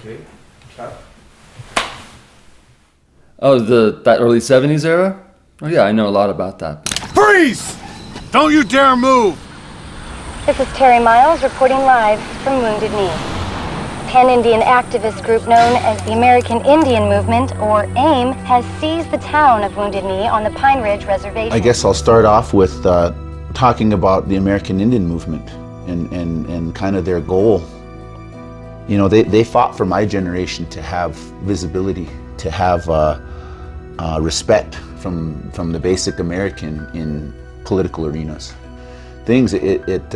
Okay. Chad? Oh, that early 70s era? Oh yeah, I know a lot about that. Freeze! Don't you dare move! This is Terry Miles reporting live from Wounded Knee. Pan-Indian activist group known as the American Indian Movement, or AIM, has seized the town of Wounded Knee on the Pine Ridge Reservation. I guess I'll start off with talking about the American Indian Movement and kind of their goal. You know, they fought for my generation to have visibility, to have respect from the basic American in political arenas. It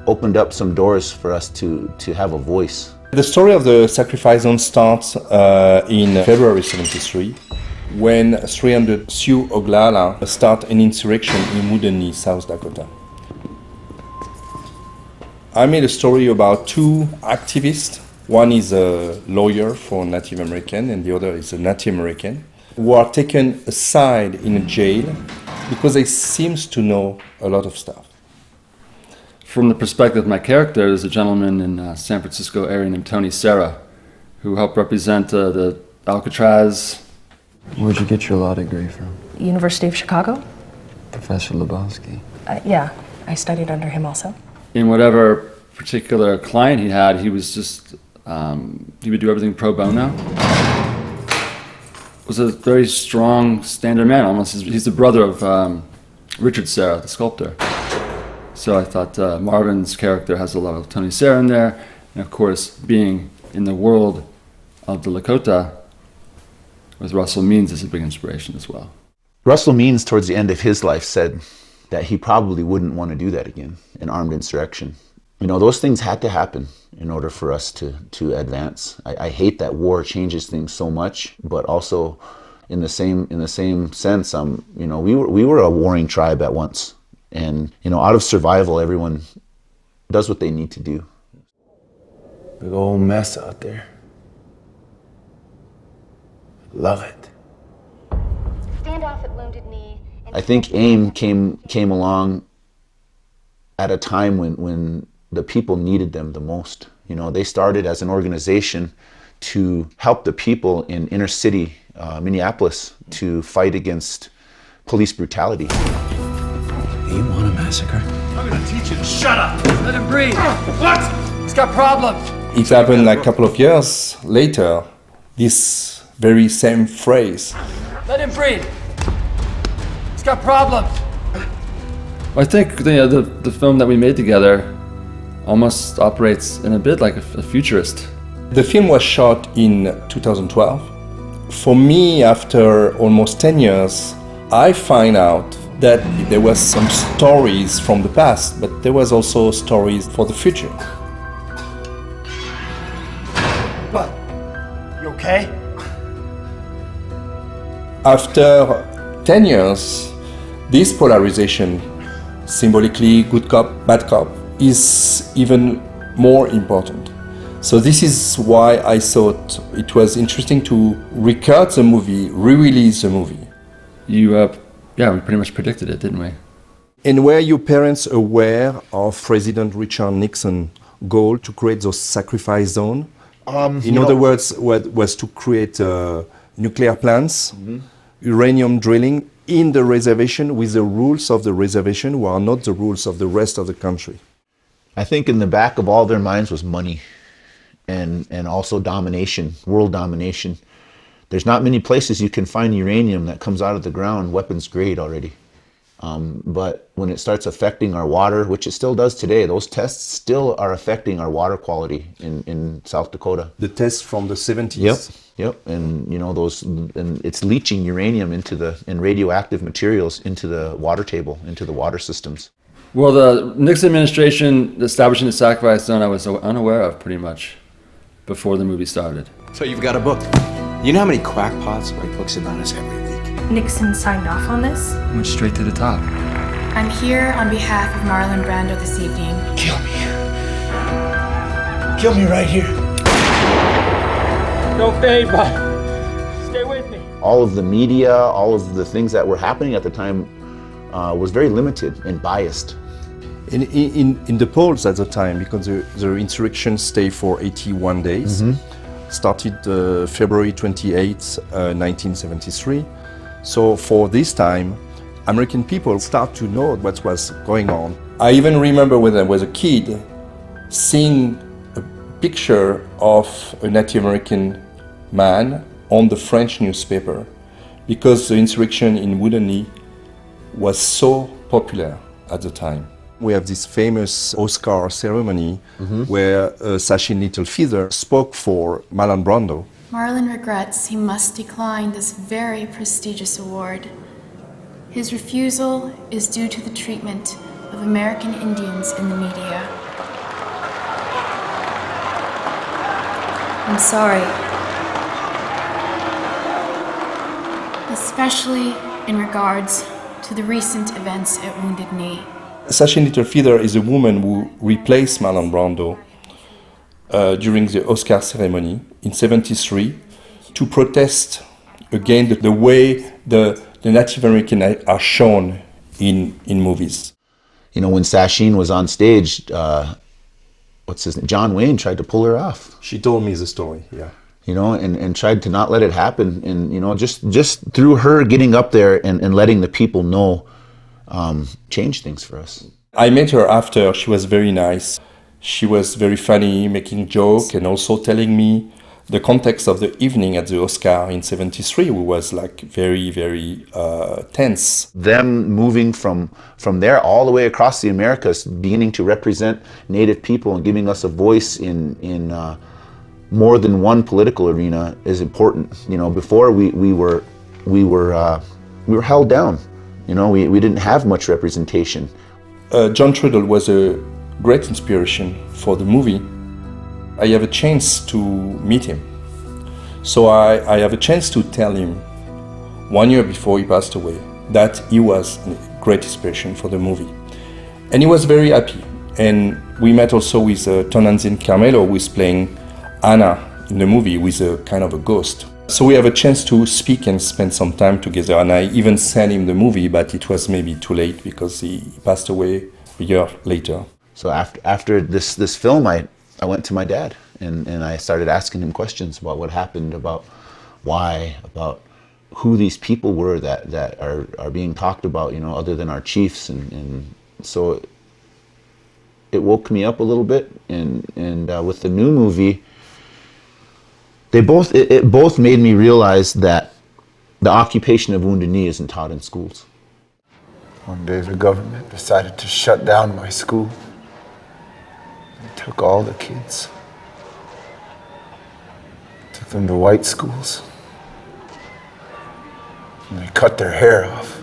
opened up some doors for us to have a voice. The story of the sacrifice zone starts in February 73 when 300 Sioux Oglala start an insurrection in Wounded Knee, South Dakota. I made a story about two activists. One is a lawyer for Native American and the other is a Native American, who are taken aside in a jail because they seem to know a lot of stuff. From the perspective of my character, there's a gentleman in San Francisco area named Tony Serra, who helped represent the Alcatraz. Where'd you get your law degree from? University of Chicago. Professor Lebowski. Yeah, I studied under him also. In whatever particular client he had, he was just, he would do everything pro bono. Was a very strong standard man, almost. He's the brother of Richard Serra, the sculptor. So I thought Marvin's character has a lot of Tony Serra in there, and of course, being in the world of the Lakota with Russell Means is a big inspiration as well. Russell Means, towards the end of his life, said that he probably wouldn't want to do that again, an armed insurrection. You know, those things had to happen in order for us to advance. I hate that war changes things so much, but also in the same sense, you know, we were a warring tribe at once. And, you know, out of survival, everyone does what they need to do. Big old mess out there. Love it. Standoff at Wounded Knee. I think AIM came along at a time when the people needed them the most. You know, they started as an organization to help the people in inner city Minneapolis to fight against police brutality. You want a massacre? I'm gonna teach you to shut up! Let him breathe. What? He's got problems. It happened like a couple of years later, this very same phrase. Let him breathe. He's got problems. I think the film that we made together almost operates in a bit like a futurist. The film was shot in 2012. For me, after almost 10 years, I find out that there was some stories from the past, but there was also stories for the future. What? You okay? After 10 years, this polarization, symbolically good cop, bad cop, is even more important. So this is why I thought it was interesting to recut the movie, re-release the movie. Yeah, we pretty much predicted it, didn't we? And were your parents aware of President Richard Nixon's goal to create those sacrifice zones? In other words, was to create nuclear plants, uranium drilling in the reservation with the rules of the reservation who are not the rules of the rest of the country. I think in the back of all their minds was money and also domination, world domination. There's not many places you can find uranium that comes out of the ground weapons grade already. But when it starts affecting our water, which it still does today, those tests still are affecting our water quality in South Dakota. The tests from the 70s. Yep. And you know, and it's leaching uranium and radioactive materials into the water table, into the water systems. Well, the Nixon administration establishing the sacrifice zone I was unaware of pretty much before the movie started. So you've got a book. You know how many crackpots write books about us every week? Nixon signed off on this. Went straight to the top. I'm here on behalf of Marlon Brando this evening. Kill me. Kill me right here. Don't fade, but stay with me. All of the media, all of the things that were happening at the time was very limited and biased. In the polls at the time, because the insurrection stayed for 81 days, started February 28, 1973. So for this time, American people start to know what was going on. I even remember when I was a kid seeing a picture of a Native American man on the French newspaper because the insurrection in Wounded Knee was so popular at the time. We have this famous Oscar ceremony where Sachin Little Feather spoke for Marlon Brando. Marlon regrets he must decline this very prestigious award. His refusal is due to the treatment of American Indians in the media. I'm sorry. Especially in regards to the recent events at Wounded Knee. Sachin Little Feather is a woman who replaced Marlon Brando during the Oscar ceremony in '73 to protest against the way the Native American are shown in movies. You know, when Sachin was on stage, what's his name? John Wayne tried to pull her off. She told me the story, yeah. You know, and tried to not let it happen. And, you know, just through her getting up there and letting the people know, changed things for us. I met her after. She was very nice. She was very funny, making jokes, and also telling me the context of the evening at the Oscar in '73 was like very, very tense. Them moving from there all the way across the Americas, beginning to represent Native people and giving us a voice in more than one political arena is important. You know, before we were held down. You know, we didn't have much representation. John Trudell was a great inspiration for the movie. I have a chance to meet him. So I have a chance to tell him 1 year before he passed away that he was a great inspiration for the movie. And he was very happy. And we met also with Tonantzin Carmelo, who is playing Anna in the movie, who is a kind of a ghost. So we have a chance to speak and spend some time together, and I even sent him the movie, but it was maybe too late because he passed away a year later. So after this film, I went to my dad and I started asking him questions about what happened, about why, about who these people were that are being talked about, you know, other than our chiefs, and so it woke me up a little bit, and with the new movie, it both made me realize that the occupation of Wounded Knee isn't taught in schools. One day the government decided to shut down my school. They took all the kids. Took them to white schools. And they cut their hair off.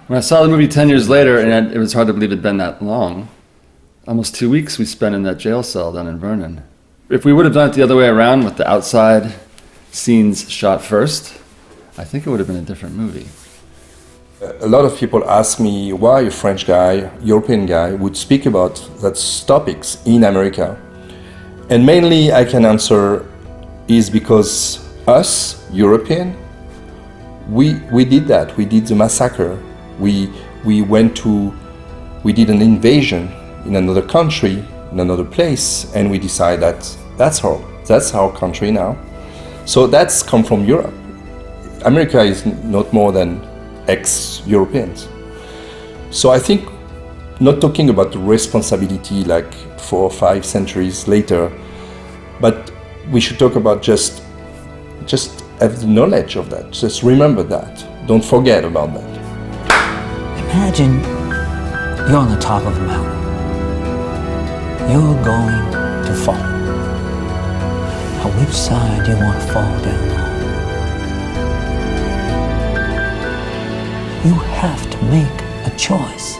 When I saw the movie 10 years later, and it was hard to believe it'd been that long, almost 2 weeks we spent in that jail cell down in Vernon. If we would have done it the other way around with the outside scenes shot first, I think it would have been a different movie. A lot of people ask me why a French guy, European guy, would speak about those topics in America. And mainly I can answer is because us, European, we did that. We did the massacre. We did an invasion in another country, in another place, and we decide that that's our country now. So that's come from Europe. America is not more than ex-Europeans. So I think not talking about the responsibility like 4 or 5 centuries later, but we should talk about just have the knowledge of that. Just remember that. Don't forget about that. Imagine you're on the top of a mountain. You're going to fall. Now, which side do you want to fall down on? You have to make a choice.